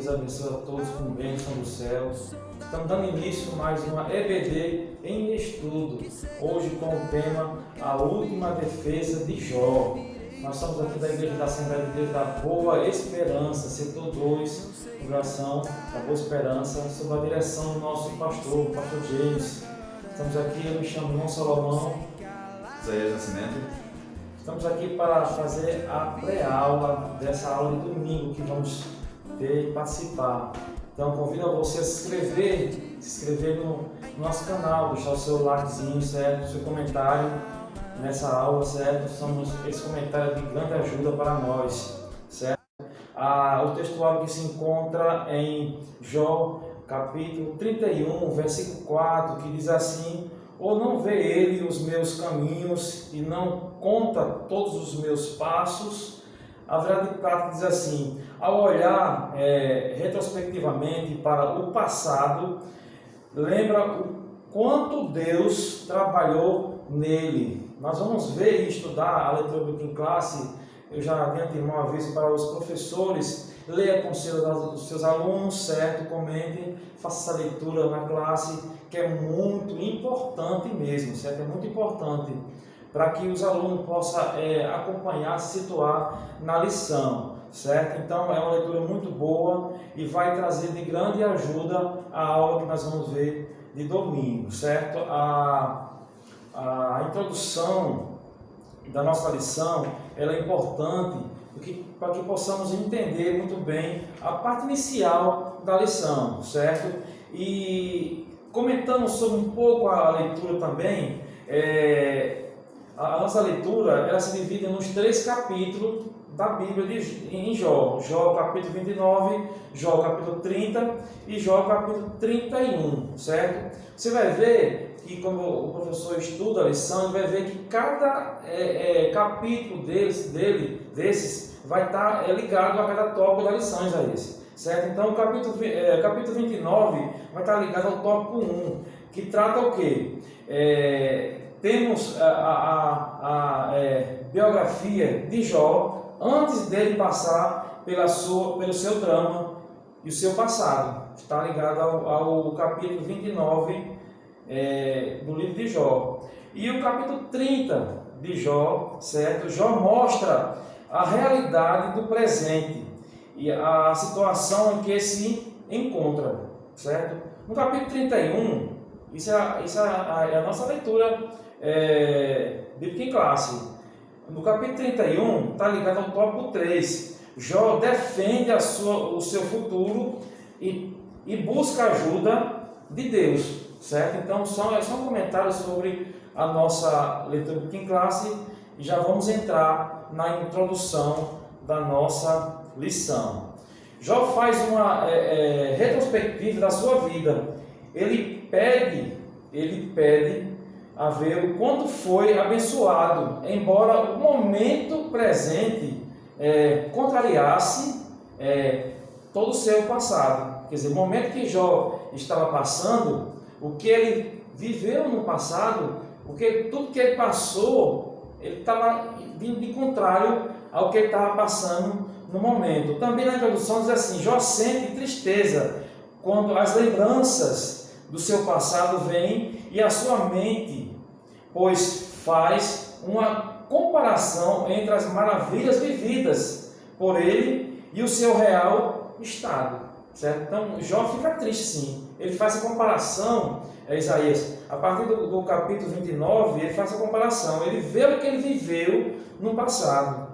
Deus abençoe a todos com bênção do céu. Estamos dando início a mais uma EBD em estudo, hoje com o tema A Última Defesa de Jó. Nós estamos aqui da Igreja da Assembleia de Deus da Boa Esperança, setor 2, congregação da Boa Esperança, sob a direção do nosso pastor, o pastor James. Estamos aqui, eu me chamo João Salomão. Isaías Nascimento. Estamos aqui para fazer a pré-aula dessa aula de domingo que vamos ter e participar. Então convido a você a se inscrever no nosso canal, deixar o seu likezinho, certo? O seu comentário nessa aula, certo? Esse comentário é de grande ajuda para nós, certo? O textual que se encontra em Jó, capítulo 31, versículo 4, que diz assim: ou não vê ele os meus caminhos e não conta todos os meus passos? A verdade prática diz assim: ao olhar retrospectivamente para o passado, lembra o quanto Deus trabalhou nele. Nós vamos ver e estudar a leitura bíblica em classe. Eu já adiantei uma vez para os professores, leia com os seus alunos, certo? Comentem, faça essa leitura na classe, que é muito importante mesmo, certo? É muito importante para que os alunos possam acompanhar, se situar na lição, certo? Então é uma leitura muito boa e vai trazer de grande ajuda a aula que nós vamos ver de domingo, certo? A introdução da nossa lição ela é importante para que possamos entender muito bem a parte inicial da lição, certo? E comentando sobre um pouco a leitura também, a nossa leitura ela se divide nos 3 capítulos da Bíblia em Jó. Jó capítulo 29, Jó capítulo 30 e Jó capítulo 31, certo? Você vai ver que quando o professor estuda a lição, ele vai ver que cada capítulo desses vai estar ligado a cada tópico da lição, Isaías, certo? Então o capítulo 29 vai estar ligado ao tópico 1, que trata o quê? Temos a biografia de Jó antes dele passar pelo seu drama e o seu passado. Está ligado ao capítulo 29 do livro de Jó. E o capítulo 30 de Jó, certo? Jó mostra a realidade do presente e a situação em que se encontra, certo? No capítulo 31, isso é a nossa leitura bíblica em classe. No capítulo 31 está ligado ao tópico 3. Jó defende o seu futuro e busca ajuda de Deus, certo? Então é só um comentário sobre a nossa leitura bíblica em classe e já vamos entrar na introdução da nossa lição. Jó faz uma retrospectiva da sua vida. Ele pede a ver o quanto foi abençoado, embora o momento presente contrariasse todo o seu passado. Quer dizer, o momento que Jó estava passando, o que ele viveu no passado, tudo que ele passou, ele estava vindo de contrário ao que ele estava passando no momento. Também na introdução diz assim: Jó sente tristeza quando as lembranças do seu passado vêm e a sua mente, pois faz uma comparação entre as maravilhas vividas por ele e o seu real estado, certo? Então Jó fica triste, sim. Ele faz a comparação, Isaías, a partir do capítulo 29, ele faz a comparação. Ele vê o que ele viveu no passado,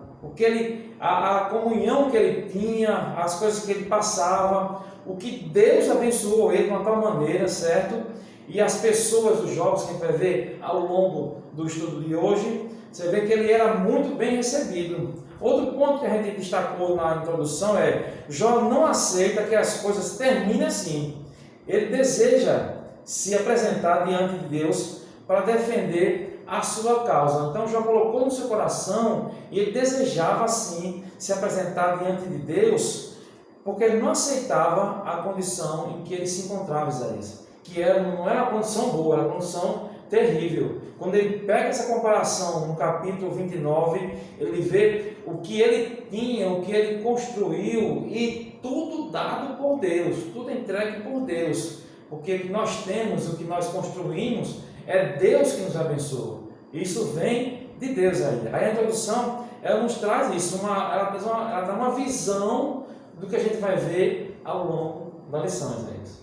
a comunhão que ele tinha, as coisas que ele passava, o que Deus abençoou ele de uma tal maneira, certo? E as pessoas, os jovens que a gente vai ver ao longo do estudo de hoje, você vê que ele era muito bem recebido. Outro ponto que a gente destacou na introdução é: Jó não aceita que as coisas terminem assim. Ele deseja se apresentar diante de Deus para defender a sua causa. Então Jó colocou no seu coração e ele desejava assim se apresentar diante de Deus, porque ele não aceitava a condição em que ele se encontrava, Isaías, que não era uma condição boa, era uma condição terrível. Quando ele pega essa comparação no capítulo 29, ele vê o que ele tinha, o que ele construiu, e tudo dado por Deus, tudo entregue por Deus, porque o que nós temos, o que nós construímos, é Deus que nos abençoa. Isso vem de Deus aí. Aí a introdução, ela nos traz isso, ela dá uma visão do que a gente vai ver ao longo da lição, Isaías.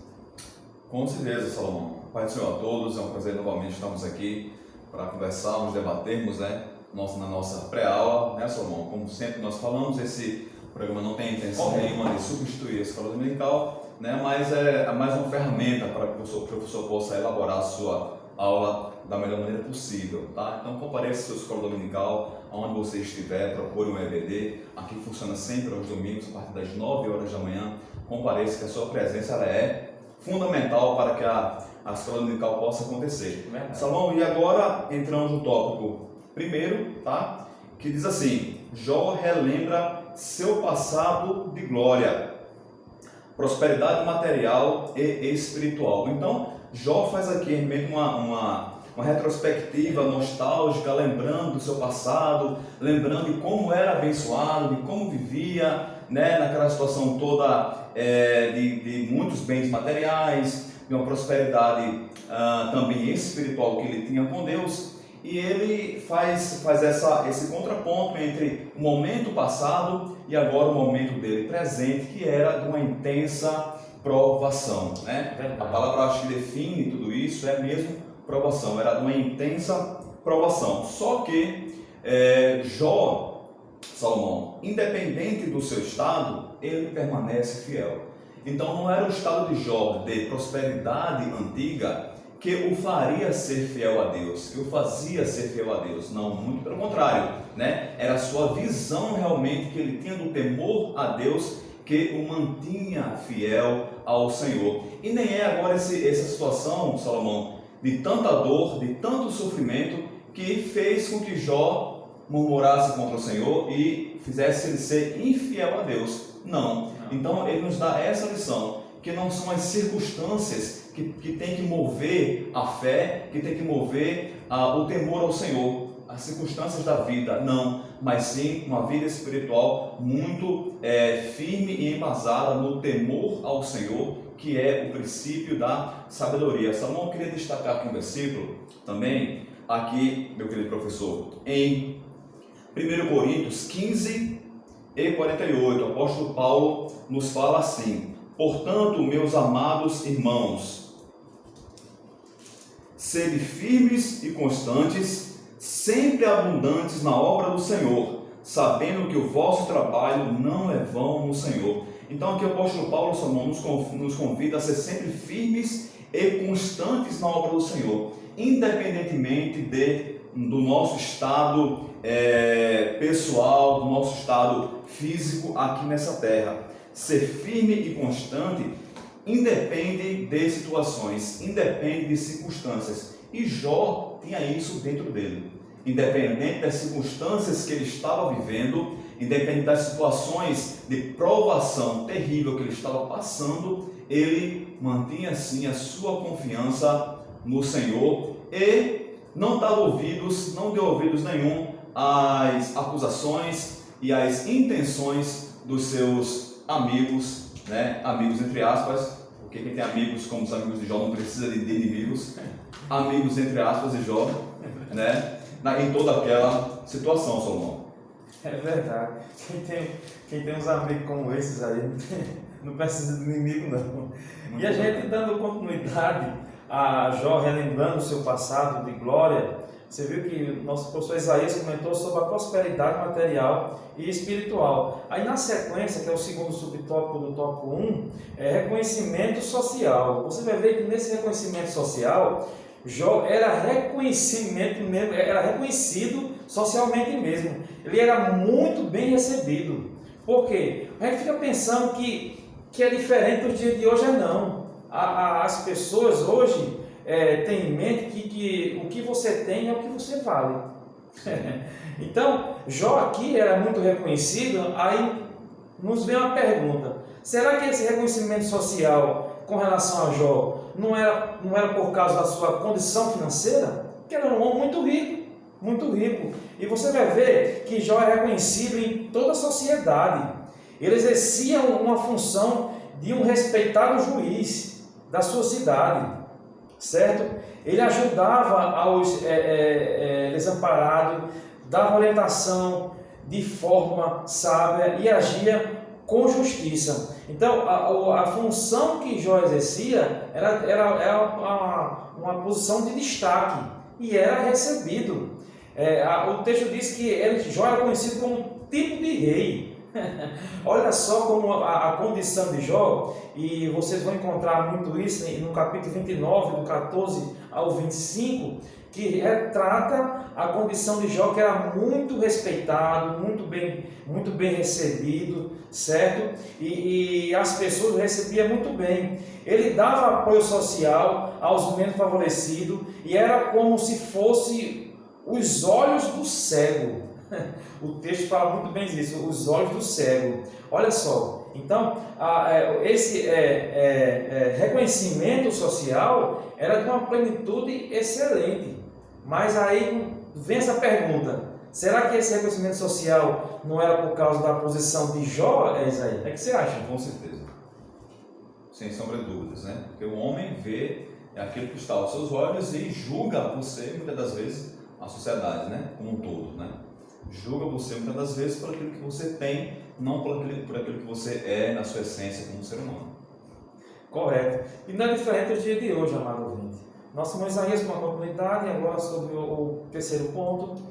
Com certeza, Salomão. Pai do Senhor a todos, é um prazer novamente estarmos aqui para conversarmos, debatermos, na nossa pré-aula, Salomão? Como sempre nós falamos, esse programa não tem intenção nenhuma de substituir a escola dominical, mas é mais uma ferramenta para que o professor possa elaborar a sua aula da melhor maneira possível, tá? Então compareça à sua escola dominical, aonde você estiver, procure um EBD, aqui funciona sempre aos domingos, a partir das 9 horas da manhã, compareça, que a sua presença ela é fundamental para que a escola dominical possa acontecer. Salomão, e agora entramos no tópico primeiro, tá? Que diz assim: Jó relembra seu passado de glória, prosperidade material e espiritual. Então, Jó faz aqui realmente uma retrospectiva nostálgica, lembrando do seu passado, lembrando de como era abençoado, de como vivia, naquela situação toda de muitos bens materiais, de uma prosperidade também espiritual que ele tinha com Deus. E ele faz esse contraponto entre o momento passado e agora o momento dele presente, que era de uma intensa provação. A palavra, acho que define tudo isso, é mesmo provação, era de uma intensa provação. Só que Jó, Salomão, independente do seu estado, ele permanece fiel. Então não era o estado de Jó de prosperidade antiga que o faria ser fiel a Deus, que o fazia ser fiel a Deus. Não, muito pelo contrário, Era a sua visão realmente que ele tinha do temor a Deus que o mantinha fiel ao Senhor. E nem é agora essa situação, Salomão, de tanta dor, de tanto sofrimento, que fez com que Jó murmurasse contra o Senhor e fizesse ele ser infiel a Deus. Não. Então ele nos dá essa lição, que não são as circunstâncias que tem que mover a fé, que tem que mover o temor ao Senhor, as circunstâncias da vida, não, mas sim uma vida espiritual muito firme e embasada no temor ao Senhor, que é o princípio da sabedoria. Salomão queria destacar aqui um versículo também, aqui, meu querido professor, em 1 Coríntios 15 e 48, o apóstolo Paulo nos fala assim: portanto, meus amados irmãos, sede firmes e constantes, sempre abundantes na obra do Senhor, sabendo que o vosso trabalho não é vão no Senhor. Então aqui o apóstolo Paulo, Salomão, nos convida a ser sempre firmes e constantes na obra do Senhor, independentemente do nosso estado pessoal, do nosso estado físico aqui nessa terra. Ser firme e constante independe de situações, independe de circunstâncias. E Jó tinha isso dentro dele. Independente das circunstâncias que ele estava vivendo, independente das situações de provação terrível que ele estava passando, ele mantinha assim a sua confiança no Senhor e não deu ouvidos nenhum às acusações e às intenções dos seus amigos, amigos entre aspas, porque quem tem amigos como os amigos de Jó não precisa de inimigos, amigos entre aspas de Jó, em toda aquela situação, Salomão. É verdade. Quem tem uns amigos como esses aí, não precisa de inimigo não. E a gente dando continuidade a Jó, relembrando o seu passado de glória, você viu que o nosso professor Isaías comentou sobre a prosperidade material e espiritual. Aí na sequência, que é o segundo subtópico do tópico 1, é reconhecimento social. Você vai ver que nesse reconhecimento social, Jó era reconhecido socialmente mesmo. Ele era muito bem recebido. Por quê? A gente fica pensando que é diferente dos dias de hoje, não. As pessoas hoje têm em mente que o que você tem é o que você vale. Então, Jó aqui era muito reconhecido. Aí nos vem uma pergunta: será que esse reconhecimento social com relação a Jó não era por causa da sua condição financeira? Porque ele era um homem muito rico, muito rico. E você vai ver que Jó é reconhecido em toda a sociedade. Ele exercia uma função de um respeitado juiz da sua cidade, certo? Ele ajudava aos desamparados, dava orientação de forma sábia e agia com justiça. Então, a função que Jó exercia era uma posição de destaque e era recebido. O texto diz que Jó era conhecido como um tipo de rei. Olha só como a condição de Jó, e vocês vão encontrar muito isso no capítulo 29, do 14 ao 25, que retrata a condição de Jó, que era muito respeitado, muito bem recebido, certo? E as pessoas o recebiam muito bem. Ele dava apoio social aos menos favorecidos e era como se fosse os olhos do cego. O texto fala muito bem disso, os olhos do cego. Olha só, então esse reconhecimento social era de uma plenitude excelente. Mas aí vem essa pergunta: será que esse reconhecimento social não era por causa da posição de Jó, Isaías? O que você acha? Com certeza, sem sombra de dúvidas, né? Porque o homem vê aquilo que está aos seus olhos e julga você, muitas das vezes, a sociedade, né? Como um todo, né? Julga você muitas das vezes por aquilo que você tem, não por aquilo que você é na sua essência como ser humano. Correto. E não é diferente do dia de hoje, amado ouvinte. Nós somos Isaías com uma continuidade, agora sobre o terceiro ponto.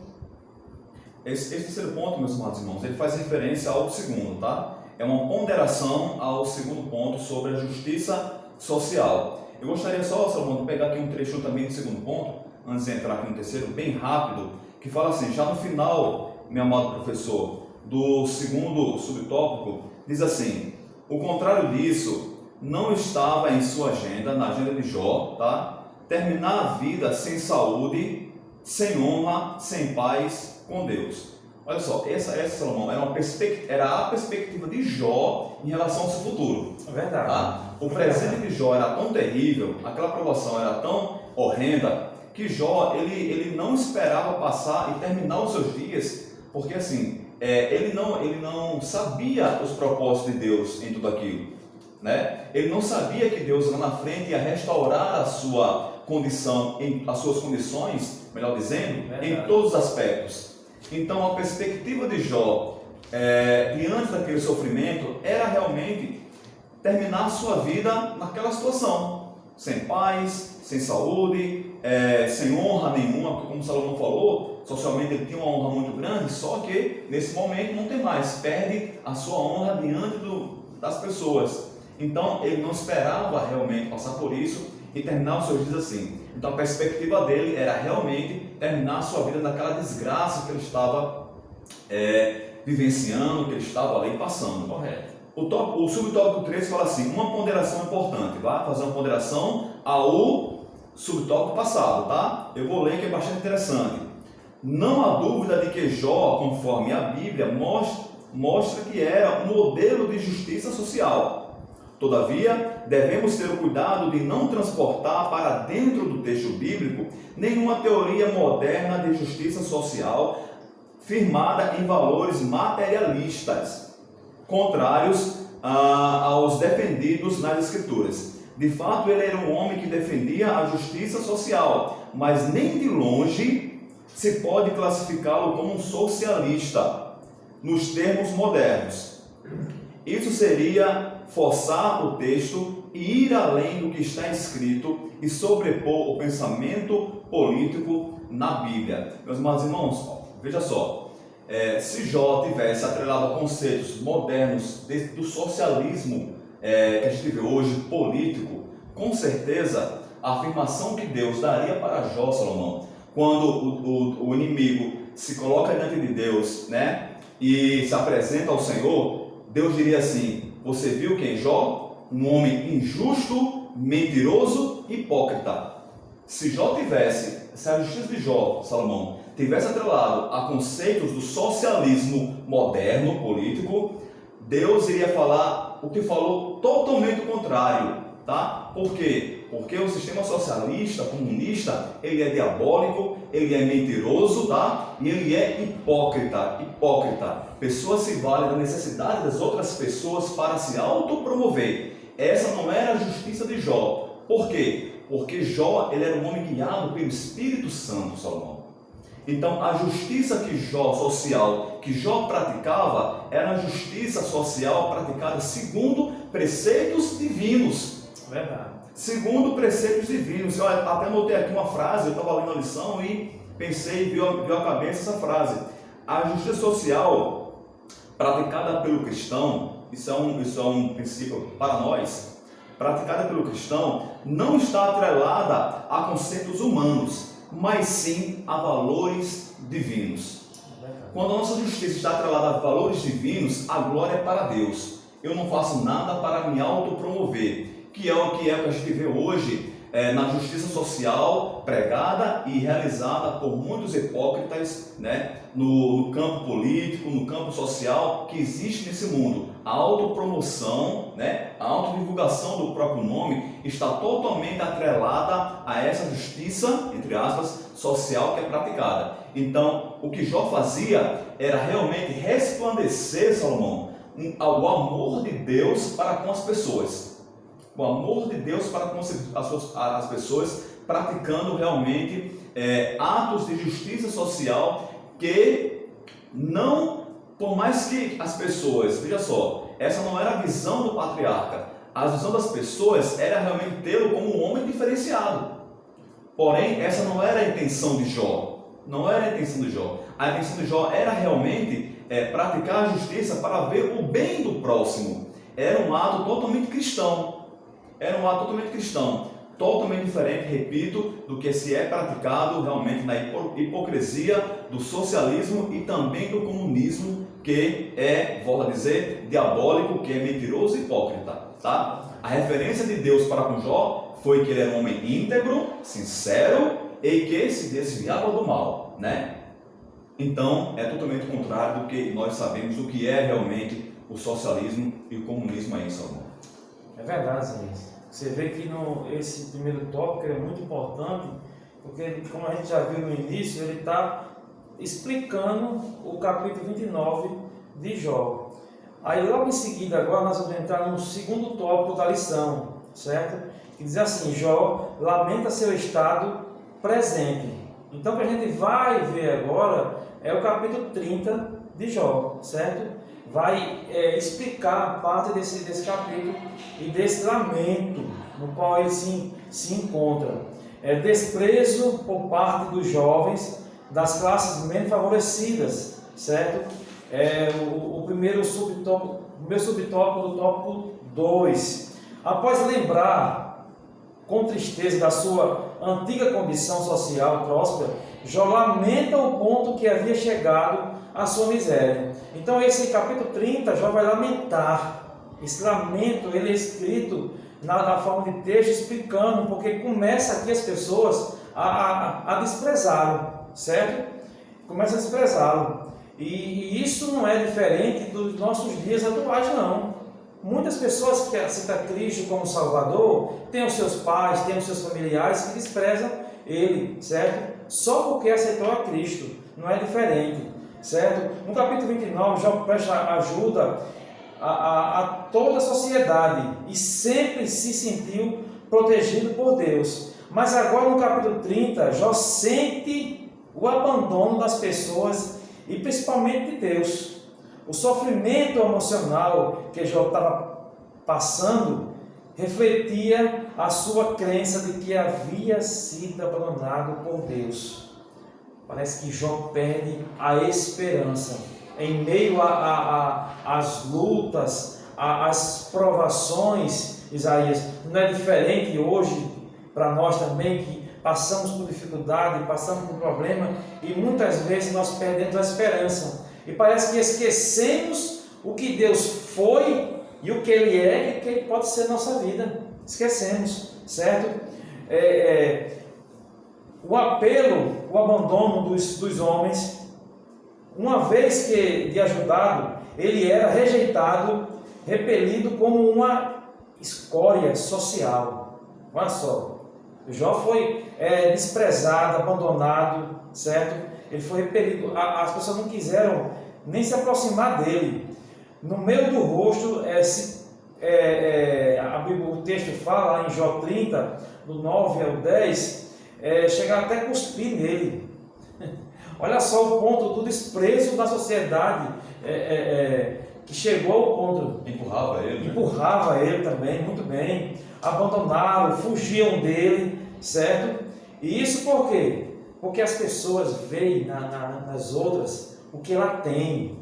Esse terceiro ponto, meus amados irmãos, ele faz referência ao segundo, tá? É uma ponderação ao segundo ponto sobre a justiça social. Eu gostaria só, Salomão, de pegar aqui um trecho também do segundo ponto, antes de entrar aqui no terceiro, bem rápido, que fala assim, já no final, meu amado professor, do segundo subtópico, diz assim: o contrário disso não estava em sua agenda, na agenda de Jó, tá? Terminar a vida sem saúde, sem honra, sem paz com Deus. Olha só, essa Salomão, era a perspectiva de Jó em relação ao seu futuro. É verdade. Tá? O presente de Jó era tão terrível, aquela provação era tão horrenda, que Jó, ele não esperava passar e terminar os seus dias, porque assim, ele não sabia os propósitos de Deus em tudo aquilo, né? Ele não sabia que Deus lá na frente ia restaurar a sua condição, as suas condições, melhor dizendo, em todos os aspectos. Então a perspectiva de Jó, diante daquele sofrimento, era realmente terminar a sua vida naquela situação, sem paz, sem saúde, sem honra nenhuma, porque como Salomão falou, socialmente ele tinha uma honra muito grande, só que nesse momento não tem mais, perde a sua honra diante das pessoas. Então ele não esperava realmente passar por isso e terminar os seus dias assim. Então a perspectiva dele era realmente terminar a sua vida naquela desgraça que ele estava vivenciando, que ele estava ali passando. Correto. O subtópico 3 fala assim, uma ponderação importante, vai fazer uma ponderação ao subtópico passado, tá? Eu vou ler que é bastante interessante. Não há dúvida de que Jó, conforme a Bíblia, mostra que era um modelo de justiça social. Todavia, devemos ter o cuidado de não transportar para dentro do texto bíblico nenhuma teoria moderna de justiça social firmada em valores materialistas, contrários aos defendidos nas Escrituras. De fato, ele era um homem que defendia a justiça social, mas nem de longe se pode classificá-lo como um socialista, nos termos modernos. Isso seria forçar o texto e ir além do que está escrito e sobrepor o pensamento político na Bíblia. Meus amados irmãos, veja só, se Jó tivesse atrelado a conceitos modernos do socialismo que a gente vê hoje, político, com certeza a afirmação que Deus daria para Jó, Salomão, quando o inimigo se coloca diante de Deus, né, e se apresenta ao Senhor, Deus diria assim: você viu quem? Jó? Um homem injusto, mentiroso, hipócrita. Se a justiça de Jó, Salomão, tivesse atrelado a conceitos do socialismo moderno, político, Deus iria falar o que falou totalmente o contrário. tá? Por quê? Porque o sistema socialista, comunista, ele é diabólico, ele é mentiroso, tá? E ele é hipócrita. Pessoas se valem da necessidade das outras pessoas para se autopromover. Essa não era a justiça de Jó. Por quê? Porque Jó, ele era um homem guiado pelo Espírito Santo, Salomão. Então, a justiça social que Jó praticava era a justiça social praticada segundo preceitos divinos. Verdade. Segundo preceitos divinos. Eu até anotei aqui uma frase, eu estava lendo a lição e pensei, viu a cabeça essa frase. A justiça social praticada pelo cristão, isso é um princípio para nós, praticada pelo cristão, não está atrelada a conceitos humanos, mas sim a valores divinos. Quando a nossa justiça está atrelada a valores divinos, a glória é para Deus. Eu não faço nada para me autopromover, que é o que a gente vê hoje na justiça social pregada e realizada por muitos hipócritas, né, no campo político, no campo social que existe nesse mundo. A autopromoção, né, a autodivulgação do próprio nome está totalmente atrelada a essa justiça, entre aspas, social que é praticada. Então, o que Jó fazia era realmente resplandecer, Salomão, o amor de Deus para com as pessoas. O amor de Deus para com as pessoas, praticando realmente atos de justiça social que não, por mais que as pessoas, veja só, essa não era a visão do patriarca, a visão das pessoas era realmente tê-lo como um homem diferenciado. Porém, essa não era a intenção de Jó, não era a intenção de Jó. A intenção de Jó era realmente praticar a justiça para ver o bem do próximo. Era um ato totalmente cristão. Era um ato totalmente cristão, totalmente diferente, repito, do que se é praticado realmente na hipocrisia do socialismo e também do comunismo, que é, volto a dizer, diabólico, que é mentiroso e hipócrita, tá? A referência de Deus para com Jó foi que ele era um homem íntegro, sincero e que se desviava do mal, né? Então, é totalmente contrário do que nós sabemos do que é realmente o socialismo e o comunismo aí, Salomão. É verdade, Zé. Você vê que esse primeiro tópico é muito importante, porque, como a gente já viu no início, ele está explicando o capítulo 29 de Jó. Aí, logo em seguida, agora nós vamos entrar no segundo tópico da lição, certo? Que diz assim: Jó lamenta seu estado presente. Então, o que a gente vai ver agora é o capítulo 30 de Jó, certo? Vai explicar parte desse capítulo e desse lamento no qual ele se encontra. Desprezo por parte dos jovens das classes menos favorecidas, certo? O primeiro subtópico do tópico 2. Após lembrar com tristeza da sua antiga condição social próspera, Jó lamenta o ponto que havia chegado à sua miséria. Então esse capítulo 30 Jó vai lamentar. Esse lamento ele é escrito na forma de texto, explicando, porque começa aqui as pessoas a desprezá-lo, certo? Começa a desprezá-lo. E isso não é diferente dos nossos dias atuais, não. Muitas pessoas que aceitam Cristo como Salvador têm os seus pais, têm os seus familiares que desprezam ele, certo? Só porque aceitou a Cristo, não é diferente, certo? No capítulo 29, Jó presta ajuda a toda a sociedade e sempre se sentiu protegido por Deus. Mas agora no capítulo 30, Jó sente o abandono das pessoas e principalmente de Deus. O sofrimento emocional que Jó estava passando refletia a sua crença de que havia sido abandonado por Deus. Parece que Jó perde a esperança em meio às lutas, às provações. Isaías, não é diferente hoje para nós também, que passamos por dificuldade, passamos por problema e muitas vezes nós perdemos a esperança e parece que esquecemos o que Deus foi e o que Ele é e o que Ele pode ser na nossa vida. Esquecemos, certo? O apelo, o abandono dos homens, uma vez que de ajudado, ele era rejeitado, repelido como uma escória social. Olha só, Jó foi desprezado, abandonado, certo? Ele foi repelido, as pessoas não quiseram nem se aproximar dele. No meio do rosto, o texto fala lá em Jó 30, do 9 ao 10, chegaram até a cuspir nele. Olha só o ponto do desprezo da sociedade, que chegou ao ponto. Empurrava ele. Empurrava ele também, muito bem. Abandonaram, fugiam dele, certo? E isso por quê? Porque as pessoas veem nas outras o que ela tem.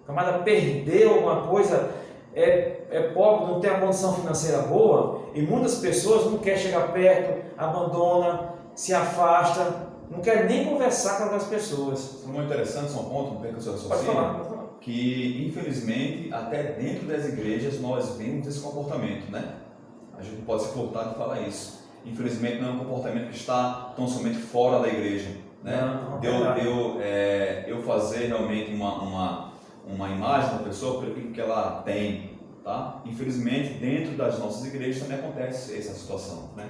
A camada perdeu alguma coisa, é pobre, não tem a condição financeira boa, e muitas pessoas não querem chegar perto, abandona, se afasta, não quer nem conversar com aquelas pessoas. Muito interessante, só um ponto, não perca o seu Pode raciocínio. falar. Que infelizmente até dentro das igrejas nós vemos esse comportamento, né? A gente não pode se furtar de falar isso. Infelizmente não é um comportamento que está tão somente fora da igreja, né? Eu fazer realmente uma imagem da pessoa pelo que ela tem, tá? Infelizmente dentro das nossas igrejas também acontece essa situação, né?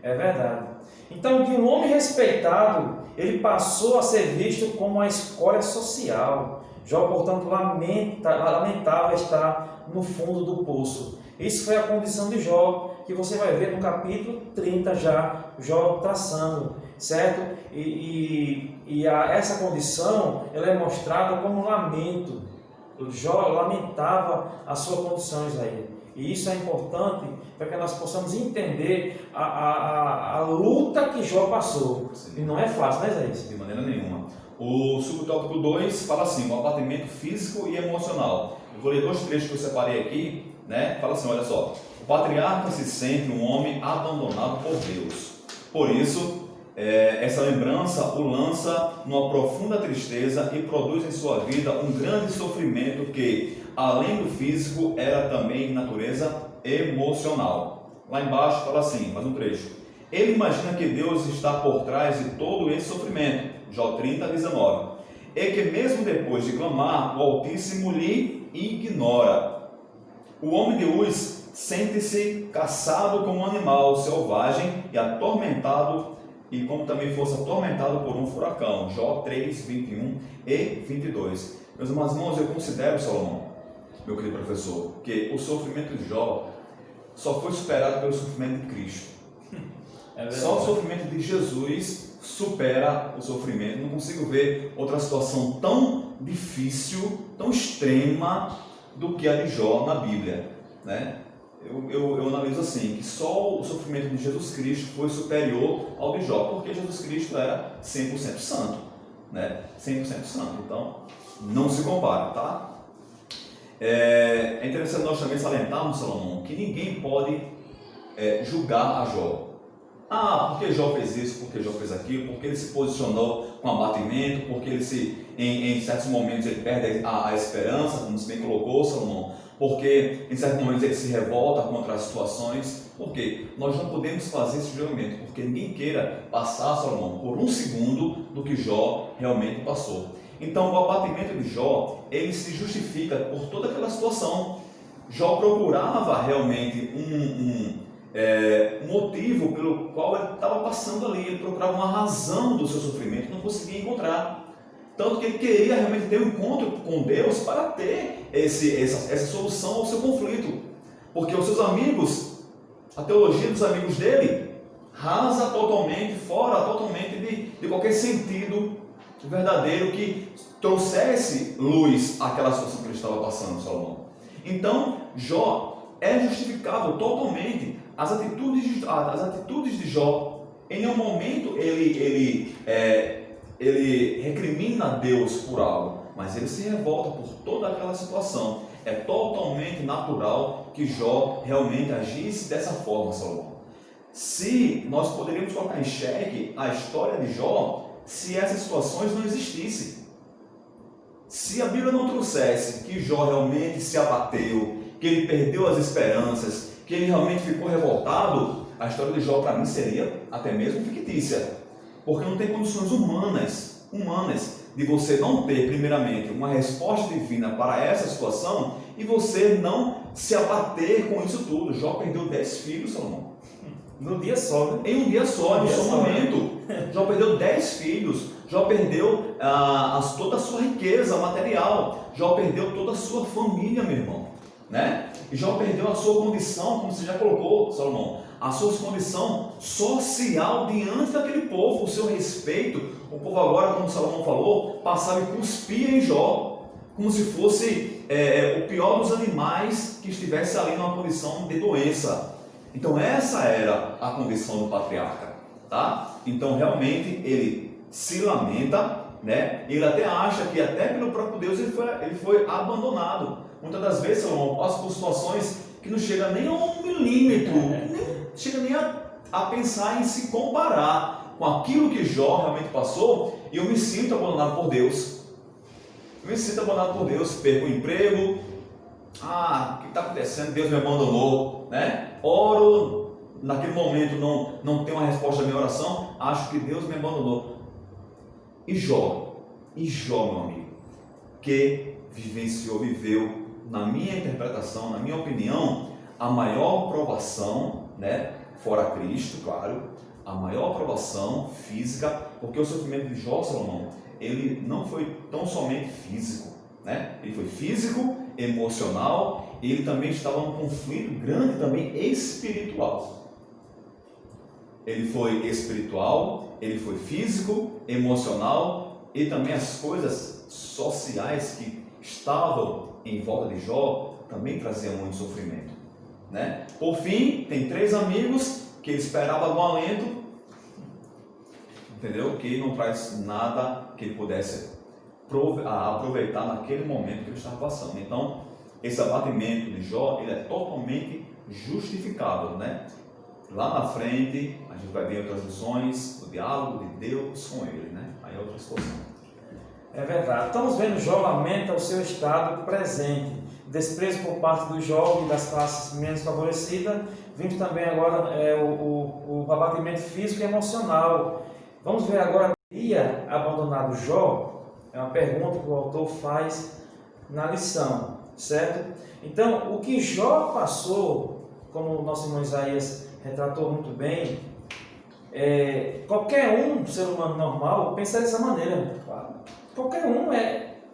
É verdade. Então, de um homem respeitado, ele passou a ser visto como uma escória social. Jó, portanto, lamentava estar no fundo do poço. Isso foi a condição de Jó, que você vai ver no capítulo 30 já, Jó traçando, certo? Essa condição, ela é mostrada como um lamento. Jó lamentava as suas condições aí. E isso é importante para que nós possamos entender a luta que Jó passou. Sim. E não é fácil, né, Isaías? De maneira nenhuma. O subtópico 2 fala assim, o abatimento físico e emocional. Eu vou ler 2 trechos que eu separei aqui, né? Fala assim, olha só. O patriarca se sente um homem abandonado por Deus. Por isso, essa lembrança o lança numa profunda tristeza e produz em sua vida um grande sofrimento que, além do físico, era também de natureza emocional. Lá embaixo fala assim, mais um trecho. Ele imagina que Deus está por trás de todo esse sofrimento. Jó 30, 19. E que mesmo depois de clamar, o Altíssimo lhe ignora. O homem de luz sente-se caçado como um animal selvagem e atormentado, e como também fosse atormentado por um furacão. Jó 3, 21 e 22. Meus irmãos, eu considero, Salomão, meu querido professor, que o sofrimento de Jó só foi superado pelo sofrimento de Cristo. Só o sofrimento de Jesus supera o sofrimento. Não consigo ver outra situação tão difícil, tão extrema do que a de Jó na Bíblia, né? Eu analiso assim, que só o sofrimento de Jesus Cristo foi superior ao de Jó, porque Jesus Cristo era 100% santo, né? 100% santo, então não se compara, tá? É interessante nós também salientarmos, Salomão, que ninguém pode julgar a Jó. Porque Jó fez isso, porque Jó fez aquilo, porque ele se posicionou com abatimento, porque ele em certos momentos ele perde a esperança, como você bem colocou, Salomão, porque em certos momentos ele se revolta contra as situações. Por quê? Nós não podemos fazer esse julgamento, porque ninguém queira passar, Salomão, por um segundo do que Jó realmente passou. Então o abatimento de Jó, ele se justifica por toda aquela situação. Jó procurava realmente um motivo pelo qual ele estava passando ali, ele procurava uma razão do seu sofrimento, não conseguia encontrar. Tanto que ele queria realmente ter um encontro com Deus para ter essa solução ao seu conflito. Porque os seus amigos, a teologia dos amigos dele, rasa totalmente, fora totalmente de qualquer sentido verdadeiro que trouxesse luz àquela situação que ele estava passando, Salomão. Então, Jó é justificável totalmente as atitudes de Jó. Em nenhum momento ele recrimina a Deus por algo, mas ele se revolta por toda aquela situação. É totalmente natural que Jó realmente agisse dessa forma, Salomão. Se nós poderíamos colocar em xeque a história de Jó, se essas situações não existissem. Se a Bíblia não trouxesse que Jó realmente se abateu, que ele perdeu as esperanças, que ele realmente ficou revoltado, a história de Jó para mim seria até mesmo fictícia, porque não tem condições humanas humanas, de você não ter, primeiramente, uma resposta divina para essa situação e você não se abater com isso tudo. Jó perdeu 10 filhos, Salomão. No dia só, né? Em um dia só, no seu momento. Jó perdeu 10 filhos. Jó perdeu toda a sua riqueza material. Jó perdeu toda a sua família, meu irmão. Né? E Jó perdeu a sua condição, como você já colocou, Salomão, a sua condição social diante daquele povo, o seu respeito. O povo agora, como Salomão falou, passava e cuspia em Jó, como se fosse o pior dos animais que estivesse ali numa condição de doença. Então essa era a condição do patriarca, tá? Então realmente ele se lamenta, né? Ele até acha que até pelo próprio Deus ele foi abandonado. Muitas das vezes, Salomão, passa por situações que não chega nem a 1 milímetro, nem chega nem a pensar em se comparar com aquilo que Jó realmente passou, e eu me sinto abandonado por Deus. Eu me sinto abandonado por Deus, perco o emprego, o que está acontecendo? Deus me abandonou, né? Oro, naquele momento não tenho uma resposta à minha oração, acho que Deus me abandonou. E Jó, meu amigo, que viveu, na minha interpretação, na minha opinião, a maior provação, né? Fora Cristo, claro, a maior provação física, porque o sofrimento de Jó, Salomão, ele não foi tão somente físico, né? Ele foi físico, emocional, e ele também estava num conflito grande também espiritual. Ele foi espiritual, ele foi físico, emocional, e também as coisas sociais que estavam em volta de Jó também traziam muito sofrimento, né? Por fim, tem 3 amigos que ele esperava algum alento, entendeu? Que não traz nada que ele pudesse aproveitar naquele momento que ele estava passando. Então, esse abatimento de Jó, ele é totalmente justificável, né? Lá na frente, a gente vai ver outras lições, o diálogo de Deus com ele, né? Aí é outra situação. É verdade. Estamos vendo Jó lamenta o seu estado presente, desprezo por parte do jovem e das classes menos favorecidas. Vimos também agora o abatimento físico e emocional. Vamos ver agora, teria abandonado Jó? É uma pergunta que o autor faz na lição, certo? Então, o que Jó passou, como o nosso irmão Isaías retratou muito bem, qualquer ser humano normal, pensa dessa maneira. Qualquer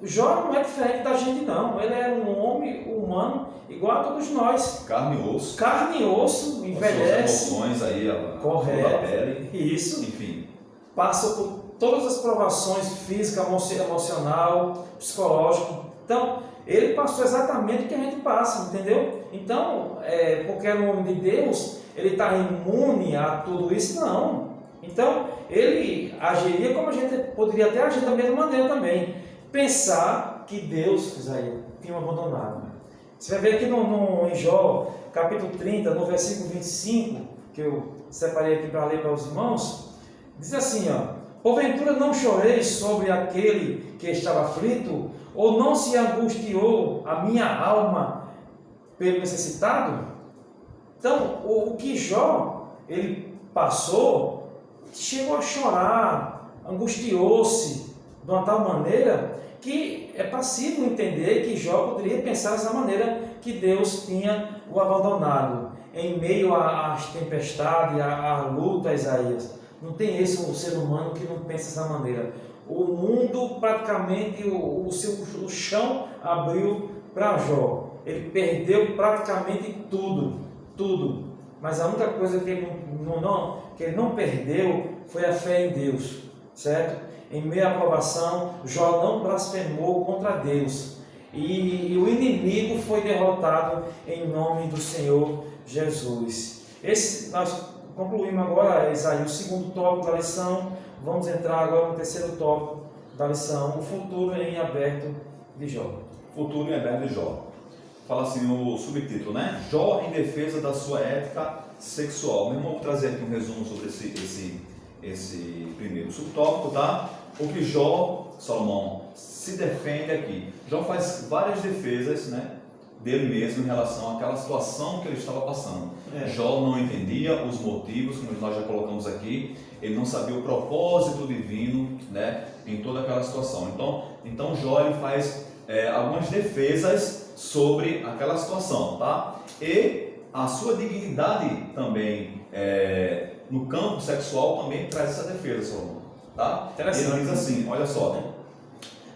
Jó não é diferente da gente, não. Ele era um homem humano igual a todos nós. Carne e osso. Carne e osso, envelhece. As emoções aí, correto. Da pele. Isso. Enfim. Passa por todas as provações física, emocional, psicológico. Então, ele passou exatamente o que a gente passa, entendeu? Então, porque era um homem de Deus, ele está imune a tudo isso? Não. Então, ele agiria como a gente poderia até agir da mesma maneira também. Pensar que Deus, Isaías, tinha abandonado. Você vai ver aqui em Jó, capítulo 30, no versículo 25, que eu separei aqui para ler para os irmãos, diz assim, porventura não choreis sobre aquele que estava aflito, ou não se angustiou a minha alma pelo necessitado? Então, o que Jó, ele passou, chegou a chorar, angustiou-se de uma tal maneira que é passível entender que Jó poderia pensar dessa maneira, que Deus tinha o abandonado em meio às tempestades, à luta, Isaías. Não tem esse um ser humano que não pensa dessa maneira. O mundo praticamente, o chão abriu para Jó. Ele perdeu praticamente tudo. Mas a única coisa que ele não perdeu foi a fé em Deus, certo? Em meio à provação, Jó não blasfemou contra Deus. E o inimigo foi derrotado em nome do Senhor Jesus. Nós concluímos agora, Isaías, o segundo tópico da lição. Vamos entrar agora no terceiro tópico da lição, o futuro em aberto de Jó. Futuro em aberto de Jó. Fala assim o subtítulo, né? Jó em defesa da sua ética sexual. Meu irmão, vou trazer aqui um resumo sobre esse primeiro subtópico, tá? O que Jó, Salomão, se defende aqui. Jó faz várias defesas, né? dele mesmo em relação àquela situação que ele estava passando. Jó não entendia os motivos, como nós já colocamos aqui, ele não sabia o propósito divino, né, em toda aquela situação. Então Jó ele faz algumas defesas sobre aquela situação, tá? E a sua dignidade também no campo sexual também traz essa defesa, Salomão, tá? Ele diz assim, olha só,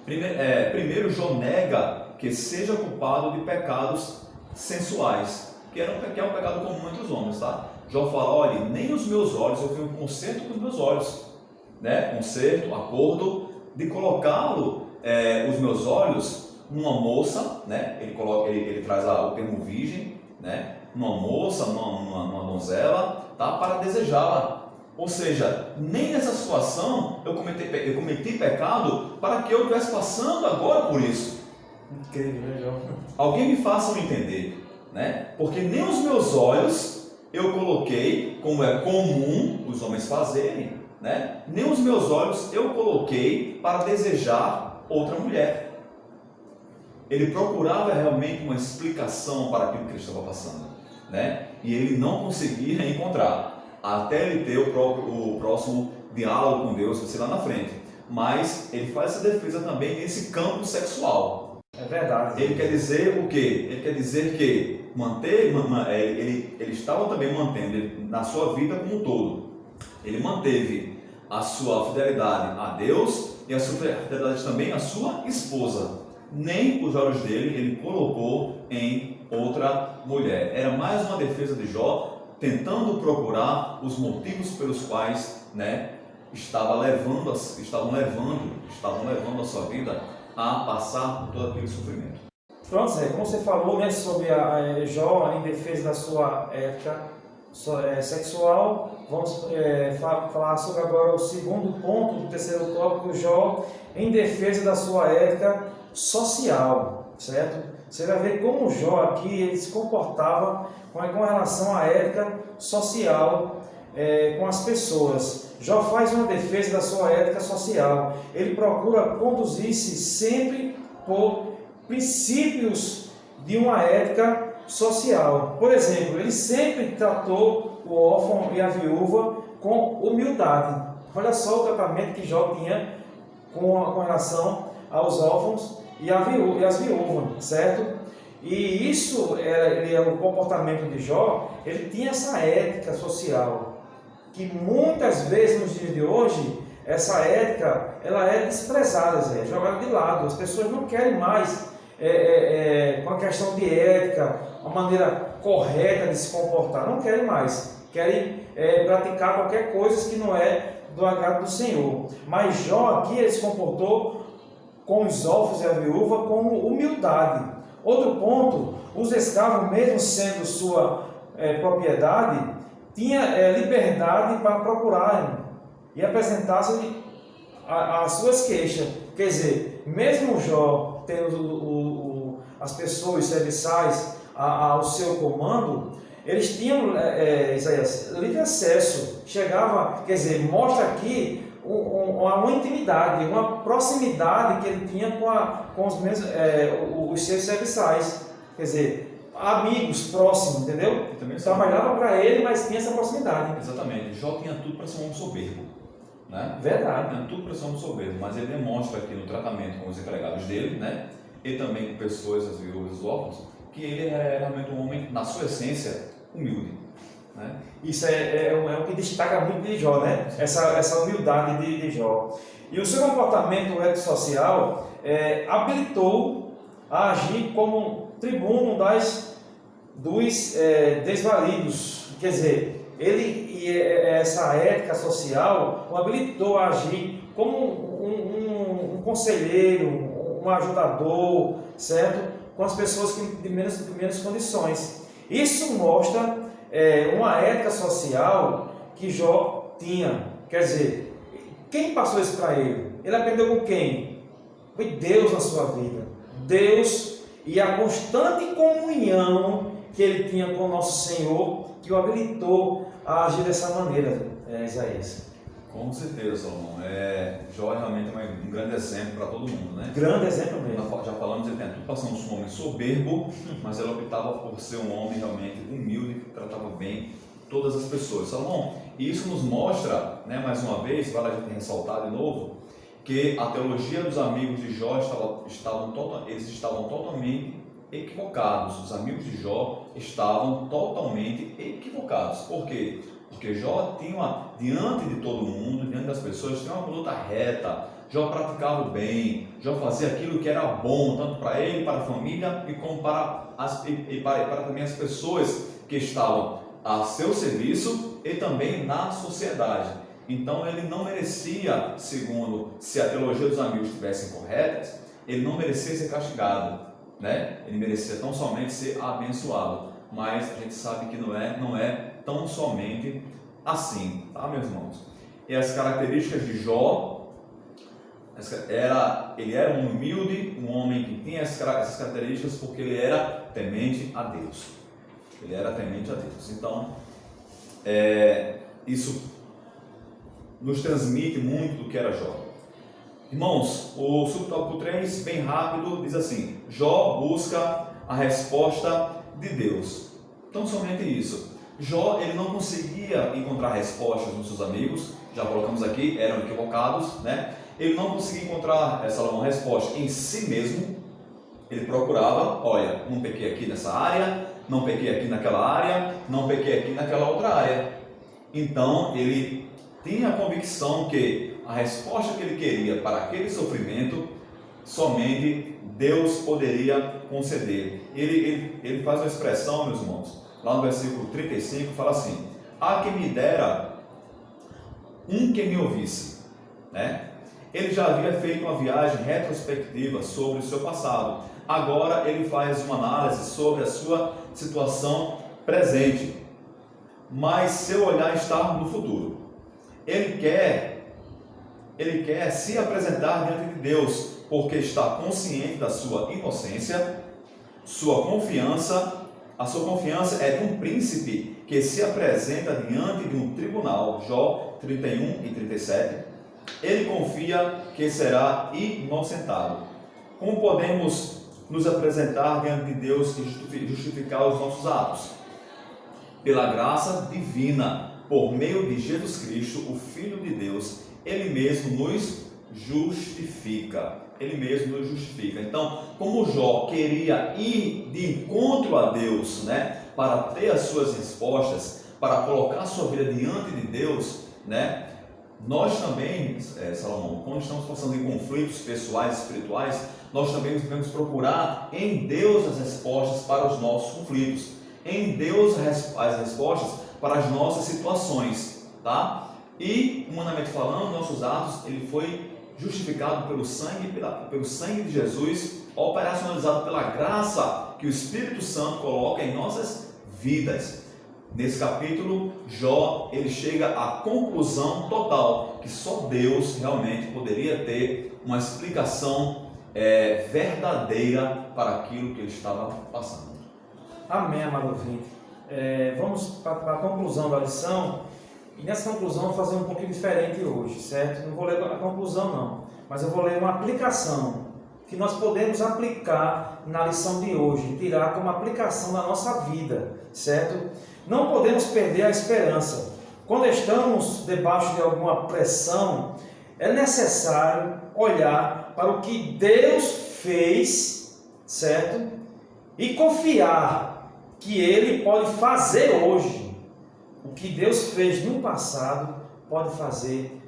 primeiro Jó nega que seja culpado de pecados sensuais, que é um pecado comum entre os homens, tá? Jó fala, olha, nem os meus olhos, eu fiz um concerto com os meus olhos, né? Concerto, acordo, de colocá-lo, os meus olhos, numa moça, né? Ele traz o termo virgem, né? Numa moça, numa donzela, tá? Para desejá-la. Ou seja, nem nessa situação eu cometi pecado para que eu estivesse passando agora por isso. Incrível, né, Jó? Alguém me faça entender, né? Porque nem os meus olhos eu coloquei, como é comum os homens fazerem, né? Nem os meus olhos eu coloquei para desejar outra mulher. Ele procurava realmente uma explicação para aquilo que ele estava passando, né? E ele não conseguia encontrar, até ele ter o próximo diálogo com Deus, vai ser lá na frente. Mas ele faz essa defesa também nesse campo sexual. É verdade. Ele quer dizer o quê? Ele quer dizer que ele estava também mantendo na sua vida como um todo. Ele manteve a sua fidelidade a Deus e a sua fidelidade também à sua esposa. Nem os olhos dele ele colocou em outra mulher. Era mais uma defesa de Jó, tentando procurar os motivos pelos quais, né, estavam levando a sua vida a passar por todo aquele sofrimento. Pronto, Zé, como você falou, né, sobre a Jó em defesa da sua ética sexual, vamos falar sobre agora o segundo ponto do terceiro tópico, Jó em defesa da sua ética social, certo? Você vai ver como Jó aqui ele se comportava com relação à ética social com as pessoas. Jó faz uma defesa da sua ética social. Ele procura conduzir-se sempre por princípios de uma ética social. Por exemplo, ele sempre tratou o órfão e a viúva com humildade. Olha só o tratamento que Jó tinha com relação aos órfãos e as viúvas, certo? E isso é o comportamento de Jó. Ele tinha essa ética social que muitas vezes nos dias de hoje essa ética ela é desprezada, jogada de lado. As pessoas não querem mais com a questão de ética, a maneira correta de se comportar, não querem mais, querem praticar qualquer coisa que não é do agrado do Senhor. Mas Jó aqui ele se comportou com os órfãos e a viúva com humildade. Outro ponto, os escravos, mesmo sendo sua propriedade, tinha liberdade para procurarem e apresentar-se as suas queixas. Quer dizer, mesmo Jó tendo as pessoas serviçais ao seu comando, eles tinham, Isaías, livre acesso. Chegava, quer dizer, mostra aqui uma intimidade, uma proximidade que ele tinha com os seus serviçais. Quer dizer, amigos próximos, entendeu? Trabalhava para ele, mas tinha essa proximidade. Exatamente. Jó tinha tudo para ser um homem soberbo, né? Verdade. Tinha tudo para ser um homem soberbo, mas ele demonstra aqui no tratamento com os empregados dele, né? E também com pessoas, as viúvas, os órfãos, que ele era realmente um homem, na sua essência, humilde, né? Isso é o que destaca muito de Jó, né? Essa humildade de Jó. E o seu comportamento social habilitou a agir como tribuno dos desvalidos. Quer dizer, essa ética social o habilitou a agir como um conselheiro, um ajudador, certo? Com as pessoas de menos condições. Isso mostra uma ética social que Jó tinha. Quer dizer, quem passou isso para ele? Ele aprendeu com quem? Foi Deus na sua vida. Deus e a constante comunhão que ele tinha com o nosso Senhor, que o habilitou a agir dessa maneira, Isaías. Com certeza, Salomão. Jó é realmente um grande exemplo para todo mundo, né? Grande exemplo mesmo. Já falamos, ele tem tudo para ser um homem soberbo, mas ele optava por ser um homem realmente humilde, que tratava bem todas as pessoas. Salomão, e isso nos mostra, né, mais uma vez, vale a gente ressaltar de novo, que a teologia dos amigos de Jó estavam totalmente equivocados. Os amigos de Jó estavam totalmente equivocados. Por quê? Porque Jó tinha, diante de todo mundo, diante das pessoas, tinha uma conduta reta. Jó praticava o bem, Jó fazia aquilo que era bom, tanto para ele, para a família, e como para também as pessoas que estavam a seu serviço e também na sociedade. Então ele não merecia, segundo, se a teologia dos amigos estivessem corretas, ele não merecia ser castigado, né? Ele merecia tão somente ser abençoado. Mas a gente sabe que não é tão somente assim, tá, meus irmãos? E as características de Jó, ele era um humilde, um homem que tinha essas características porque ele era temente a Deus. Ele era temente a Deus. Então, isso nos transmite muito do que era Jó. Irmãos, o subtópico 3, bem rápido, diz assim: Jó busca a resposta de Deus. Então, somente isso. Jó, ele não conseguia encontrar respostas nos seus amigos, já colocamos aqui, eram equivocados, né? Ele não conseguia encontrar, Salomão, resposta em si mesmo. Ele procurava, olha, não pequei aqui nessa área, não pequei aqui naquela área, não pequei aqui naquela outra área. Então, ele tinha a convicção que a resposta que ele queria para aquele sofrimento, somente Deus poderia conceder. Ele faz uma expressão, meus irmãos, lá no versículo 35, fala assim: ah, que me dera um que me ouvisse, né? Ele já havia feito uma viagem retrospectiva sobre o seu passado. Agora ele faz uma análise sobre a sua situação presente, mas seu olhar está no futuro. Ele quer se apresentar diante de Deus, porque está consciente da sua inocência. A sua confiança é de um príncipe que se apresenta diante de um tribunal. Jó 31 e 37. Ele confia que será inocentado. Como podemos nos apresentar diante de Deus e justificar os nossos atos? Pela graça divina, por meio de Jesus Cristo, o Filho de Deus. Ele mesmo nos justifica. Então, como Jó queria ir de encontro a Deus, né, para ter as suas respostas, para colocar a sua vida diante de Deus, né, nós também, Salomão, quando estamos passando em conflitos pessoais e espirituais, nós também devemos procurar em Deus as respostas para os nossos conflitos, em Deus as respostas para as nossas situações, tá? E, humanamente falando, nossos atos, ele foi justificado pelo sangue de Jesus, operacionalizado pela graça que o Espírito Santo coloca em nossas vidas. Nesse capítulo, Jó, ele chega à conclusão total que só Deus realmente poderia ter uma explicação verdadeira para aquilo que ele estava passando. Amém, amado ouvinte. Vamos para a conclusão da lição. E nessa conclusão eu vou fazer um pouquinho diferente hoje, certo? Não vou ler a conclusão não, mas eu vou ler uma aplicação que nós podemos aplicar na lição de hoje, tirar como aplicação da nossa vida, certo? Não podemos perder a esperança. Quando estamos debaixo de alguma pressão, é necessário olhar para o que Deus fez, certo? E confiar que Ele pode fazer hoje. O que Deus fez no passado, pode fazer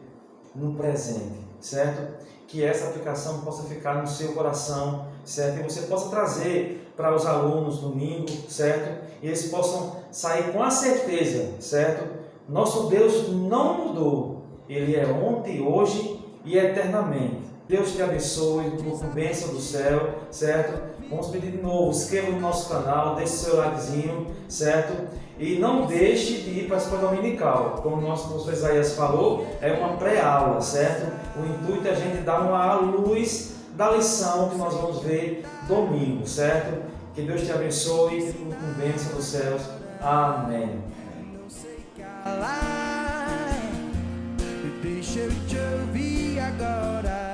no presente, certo? Que essa aplicação possa ficar no seu coração, certo? E você possa trazer para os alunos domingo, certo? E eles possam sair com a certeza, certo? Nosso Deus não mudou. Ele é ontem, hoje e eternamente. Deus te abençoe com bênção do céu, certo? Vamos pedir de novo, inscreva no nosso canal, deixe seu likezinho, certo? E não deixe de ir para a escola dominical. Como o nosso professor Isaías falou, é uma pré-aula, certo? O intuito é a gente dar uma luz da lição que nós vamos ver domingo, certo? Que Deus te abençoe com bênção dos céus. Amém. deixa eu te ouvir agora.